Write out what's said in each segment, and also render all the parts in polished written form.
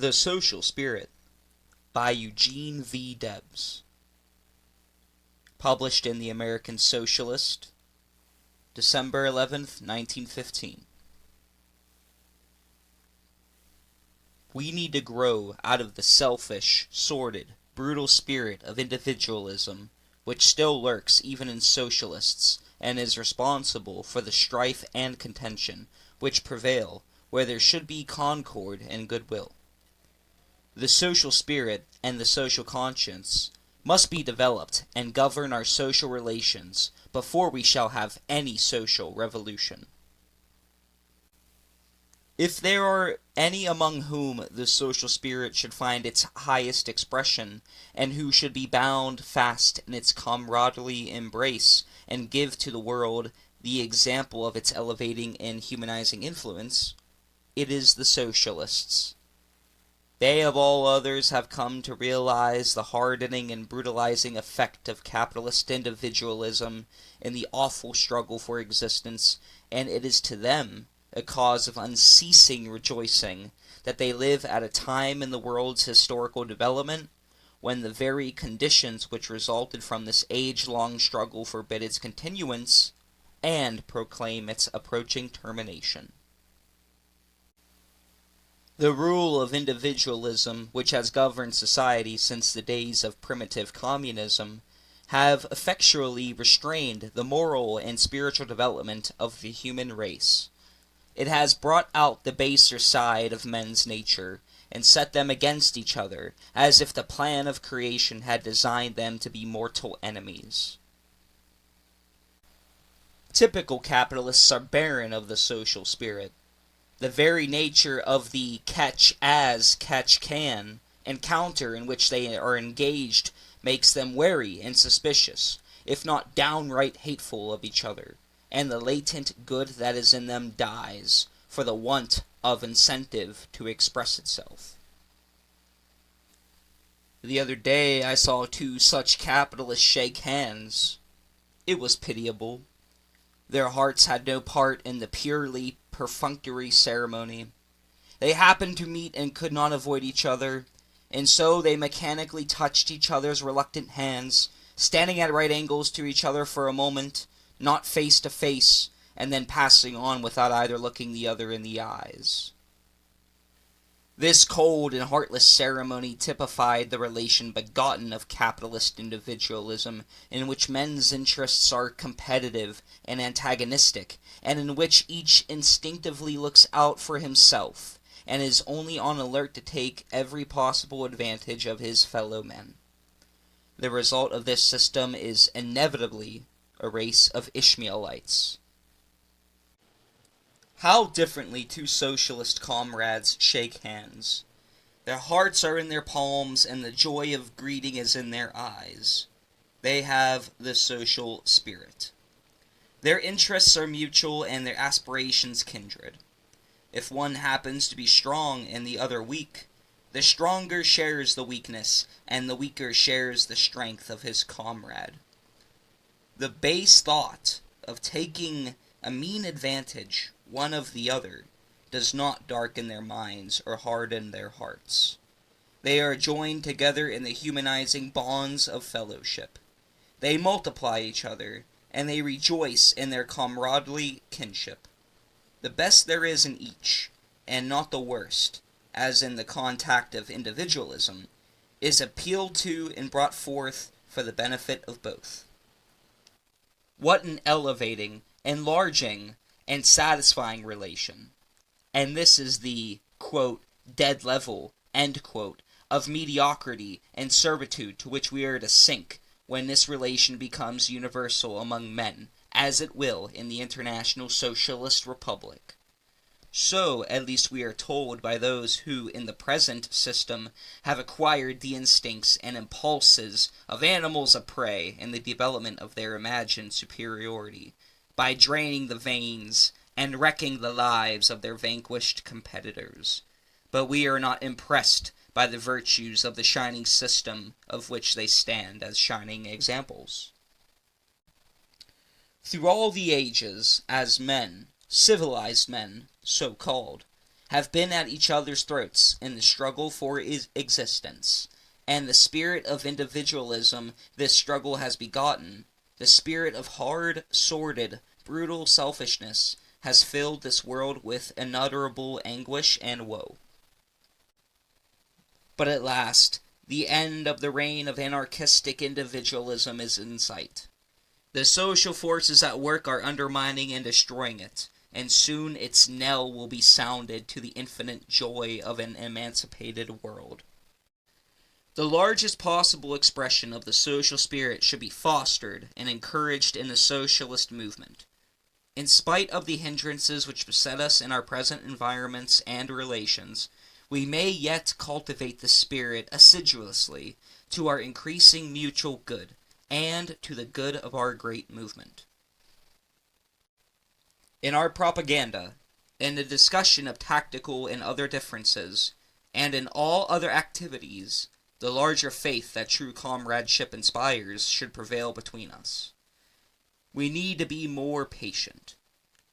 The Social Spirit by Eugene V. Debs. Published in the American Socialist, December 11th, 1915. We need to grow out of the selfish, sordid, brutal spirit of individualism which still lurks even in socialists and is responsible for the strife and contention which prevail where there should be concord and goodwill. The social spirit and the social conscience must be developed and govern our social relations before we shall have any social revolution. If there are any among whom the social spirit should find its highest expression, and who should be bound fast in its comradely embrace and give to the world the example of its elevating and humanizing influence, it is the socialists. They of all others have come to realize the hardening and brutalizing effect of capitalist individualism in the awful struggle for existence, and it is to them a cause of unceasing rejoicing that they live at a time in the world's historical development when the very conditions which resulted from this age-long struggle forbid its continuance and proclaim its approaching termination. The rule of individualism, which has governed society since the days of primitive communism, have effectually restrained the moral and spiritual development of the human race. It has brought out the baser side of men's nature, and set them against each other, as if the plan of creation had designed them to be mortal enemies. Typical capitalists are barren of the social spirit. The very nature of the catch-as-catch-can encounter in which they are engaged makes them wary and suspicious, if not downright hateful of each other, and the latent good that is in them dies, for the want of incentive to express itself. The other day I saw two such capitalists shake hands. It was pitiable. Their hearts had no part in the purely perfunctory ceremony. They happened to meet and could not avoid each other, and so they mechanically touched each other's reluctant hands, standing at right angles to each other for a moment, not face to face, and then passing on without either looking the other in the eyes. This cold and heartless ceremony typified the relation begotten of capitalist individualism, in which men's interests are competitive and antagonistic, and in which each instinctively looks out for himself, and is only on alert to take every possible advantage of his fellow men. The result of this system is inevitably a race of Ishmaelites. How differently two socialist comrades shake hands. Their hearts are in their palms, and the joy of greeting is in their eyes. They have the social spirit. Their interests are mutual, and their aspirations kindred. If one happens to be strong and the other weak, the stronger shares the weakness, and the weaker shares the strength of his comrade. The base thought of taking a mean advantage one of the other does not darken their minds or harden their hearts. They are joined together in the humanizing bonds of fellowship. They multiply each other, and they rejoice in their comradely kinship. The best there is in each, and not the worst, as in the contact of individualism, is appealed to and brought forth for the benefit of both. What an elevating, enlarging, and satisfying relation. And this is the, quote, dead level, end quote, of mediocrity and servitude to which we are to sink when this relation becomes universal among men, as it will in the International Socialist Republic. So, at least we are told by those who, in the present system, have acquired the instincts and impulses of animals of prey in the development of their imagined superiority, by draining the veins and wrecking the lives of their vanquished competitors. But we are not impressed by the virtues of the shining system of which they stand as shining examples. Through all the ages, as men, civilized men, so called, have been at each other's throats in the struggle for existence, and the spirit of individualism this struggle has begotten, the spirit of hard, sordid, brutal selfishness, has filled this world with unutterable anguish and woe. But at last, the end of the reign of anarchistic individualism is in sight. The social forces at work are undermining and destroying it, and soon its knell will be sounded to the infinite joy of an emancipated world. The largest possible expression of the social spirit should be fostered and encouraged in the socialist movement. In spite of the hindrances which beset us in our present environments and relations, we may yet cultivate the spirit assiduously to our increasing mutual good, and to the good of our great movement. In our propaganda, in the discussion of tactical and other differences, and in all other activities, the larger faith that true comradeship inspires should prevail between us. We need to be more patient,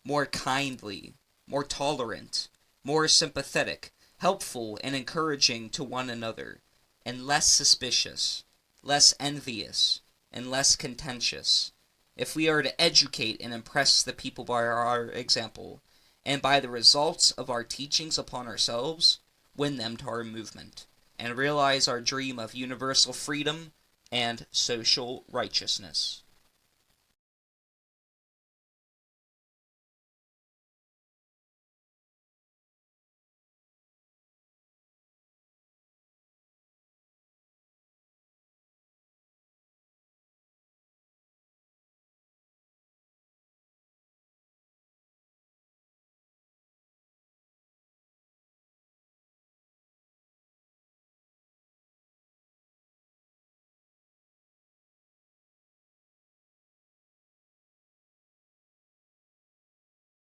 more kindly, more tolerant, more sympathetic, helpful and encouraging to one another, and less suspicious, less envious, and less contentious, if we are to educate and impress the people by our example, and by the results of our teachings upon ourselves, win them to our movement, and realize our dream of universal freedom and social righteousness.